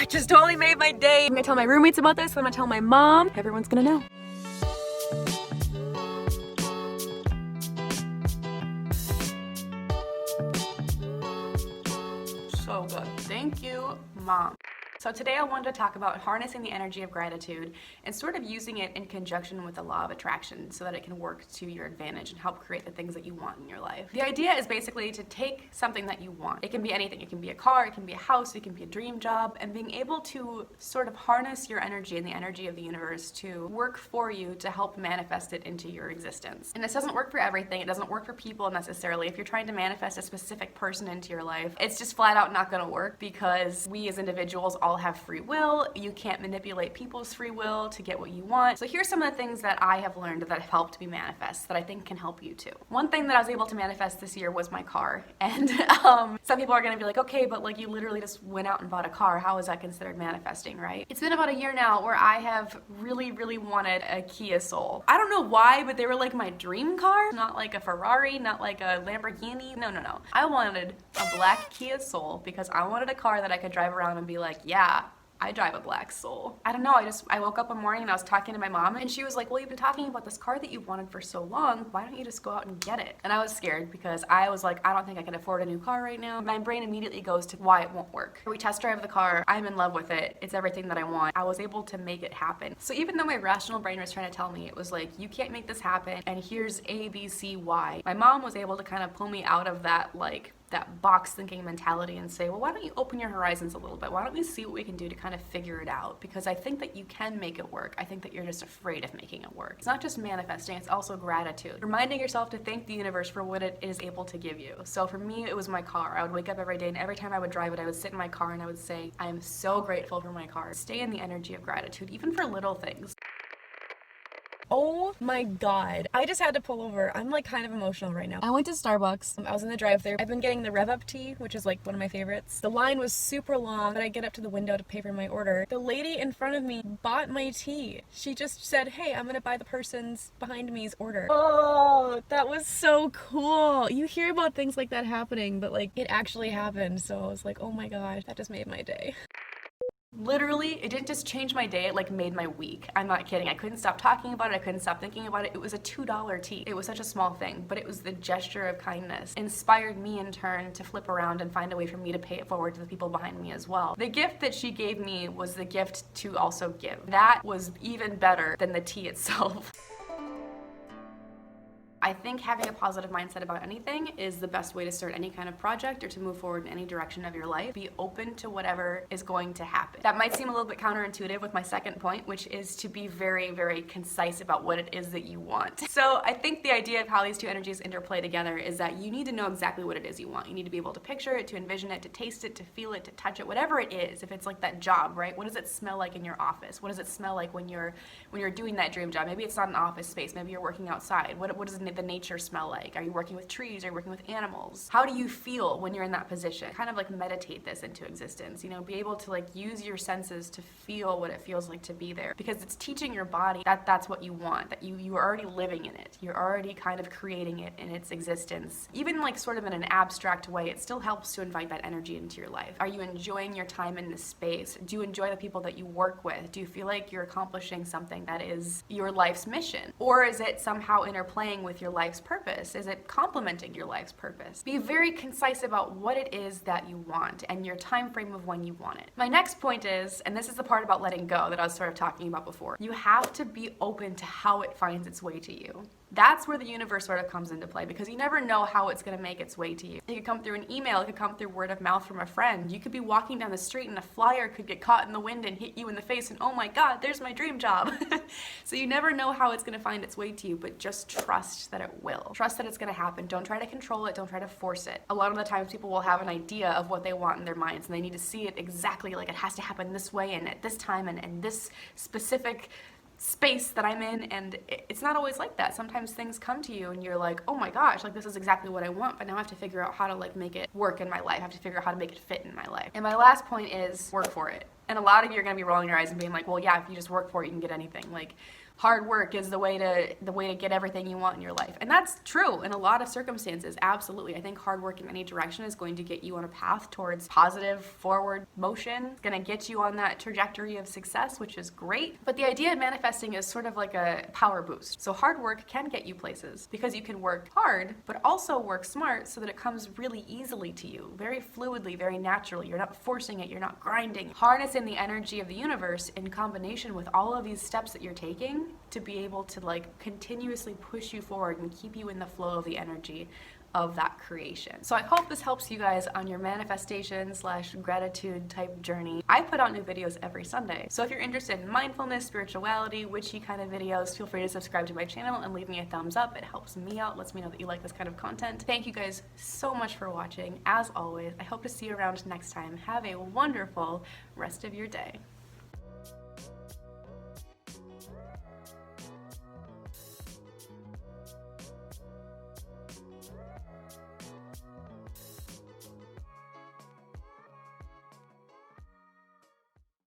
That just totally made my day. I'm gonna tell my roommates about this, I'm gonna tell my mom. Everyone's gonna know. So good. Thank you, Mom. So today I wanted to talk about harnessing the energy of gratitude and sort of using it in conjunction with the law of attraction so that it can work to your advantage and help create the things that you want in your life. The idea is basically to take something that you want. It can be anything. It can be a car, it can be a house, it can be a dream job, and being able to sort of harness your energy and the energy of the universe to work for you to help manifest it into your existence. And this doesn't work for everything. It doesn't work for people necessarily. If you're trying to manifest a specific person into your life, it's just flat out not going to work because we as individuals all have free will. You can't manipulate people's free will to get what you want. So here's some of the things that I have learned that have helped me manifest that I think can help you too. One thing that I was able to manifest this year was my car. And some people are going to be like, okay, but like you literally just went out and bought a car. How is that considered manifesting, right? It's been about a year now where I have really, really wanted a Kia Soul. I don't know why, but they were like my dream car. Not like a Ferrari, not like a Lamborghini. No. I wanted a black Kia Soul because I wanted a car that I could drive around and be like, yeah, I drive a black Soul. I don't know, I woke up one morning and I was talking to my mom and she was like, well, you've been talking about this car that you've wanted for so long, why don't you just go out and get it? And I was scared because I was like, I don't think I can afford a new car right now. My brain immediately goes to why it won't work. We test drive the car, I'm in love with it, it's everything that I want. I was able to make it happen. So even though my rational brain was trying to tell me, it was like, you can't make this happen and here's A, B, C, Y. My mom was able to kind of pull me out of that that box thinking mentality and say, well, why don't you open your horizons a little bit? Why don't we see what we can do to kind of figure it out? Because I think that you can make it work. I think that you're just afraid of making it work. It's not just manifesting, it's also gratitude. Reminding yourself to thank the universe for what it is able to give you. So for me, it was my car. I would wake up every day and every time I would drive it, I would sit in my car and I would say, I am so grateful for my car. Stay in the energy of gratitude, even for little things. Oh my God. I just had to pull over. I'm like kind of emotional right now. I went to Starbucks. I was in the drive-thru. I've been getting the Rev Up tea, which is like one of my favorites. The line was super long, but I get up to the window to pay for my order. The lady in front of me bought my tea. She just said, hey, I'm gonna buy the person's behind me's order. Oh, that was so cool. You hear about things like that happening, but like it actually happened. So I was like, oh my gosh, that just made my day. Literally, it didn't just change my day, it like made my week. I'm not kidding. I couldn't stop talking about it. I couldn't stop thinking about it. It was a $2 tea. It was such a small thing, but it was the gesture of kindness. It inspired me in turn to flip around and find a way for me to pay it forward to the people behind me as well. The gift that she gave me was the gift to also give. That was even better than the tea itself. I think having a positive mindset about anything is the best way to start any kind of project or to move forward in any direction of your life. Be open to whatever is going to happen. That might seem a little bit counterintuitive with my second point, which is to be very, very concise about what it is that you want. So I think the idea of how these two energies interplay together is that you need to know exactly what it is you want. You need to be able to picture it, to envision it, to taste it, to feel it, to touch it, whatever it is. If it's like that job, right? What does it smell like in your office? What does it smell like when you're doing that dream job? Maybe it's not an office space. Maybe you're working outside. What does the nature smell like? Are you working with trees? Are you working with animals? How do you feel when you're in that position? Kind of like meditate this into existence, you know, be able to like use your senses to feel what it feels like to be there, because it's teaching your body that that's what you want, that you are already living in it. You're already kind of creating it in its existence. Even like sort of in an abstract way, it still helps to invite that energy into your life. Are you enjoying your time in this space? Do you enjoy the people that you work with? Do you feel like you're accomplishing something that is your life's mission? Or is it somehow interplaying with your life's purpose? Is it complementing your life's purpose? Be very concise about what it is that you want and your time frame of when you want it. My next point is, and this is the part about letting go that I was sort of talking about before, you have to be open to how it finds its way to you. That's where the universe sort of comes into play, because you never know how it's going to make its way to you. It could come through an email, it could come through word of mouth from a friend. You could be walking down the street and a flyer could get caught in the wind and hit you in the face and oh my God, there's my dream job. So you never know how it's going to find its way to you, but just trust that it will. Trust that it's going to happen. Don't try to control it. Don't try to force it. A lot of the times people will have an idea of what they want in their minds and they need to see it exactly, like it has to happen this way and at this time and this specific space that I'm in, and it's not always like that. Sometimes things come to you and you're like, oh my gosh, like this is exactly what I want, but now I have to figure out how to like make it work in my life. I have to figure out how to make it fit in my life. And my last point is work for it. And a lot of you are going to be rolling your eyes and being like, well, yeah, if you just work for it, you can get anything. Like, hard work is the way to get everything you want in your life. And that's true in a lot of circumstances. Absolutely. I think hard work in any direction is going to get you on a path towards positive forward motion. It's going to get you on that trajectory of success, which is great. But the idea of manifesting is sort of like a power boost. So hard work can get you places because you can work hard, but also work smart so that it comes really easily to you, very fluidly, very naturally. You're not forcing it, you're not grinding. Harnessing the energy of the universe in combination with all of these steps that you're taking to be able to like continuously push you forward and keep you in the flow of the energy of that creation. So I hope this helps you guys on your manifestation / gratitude type journey. I put out new videos every Sunday. So if you're interested in mindfulness, spirituality, witchy kind of videos, feel free to subscribe to my channel and leave me a thumbs up. It helps me out, lets me know that you like this kind of content. Thank you guys so much for watching. As always, I hope to see you around next time. Have a wonderful rest of your day.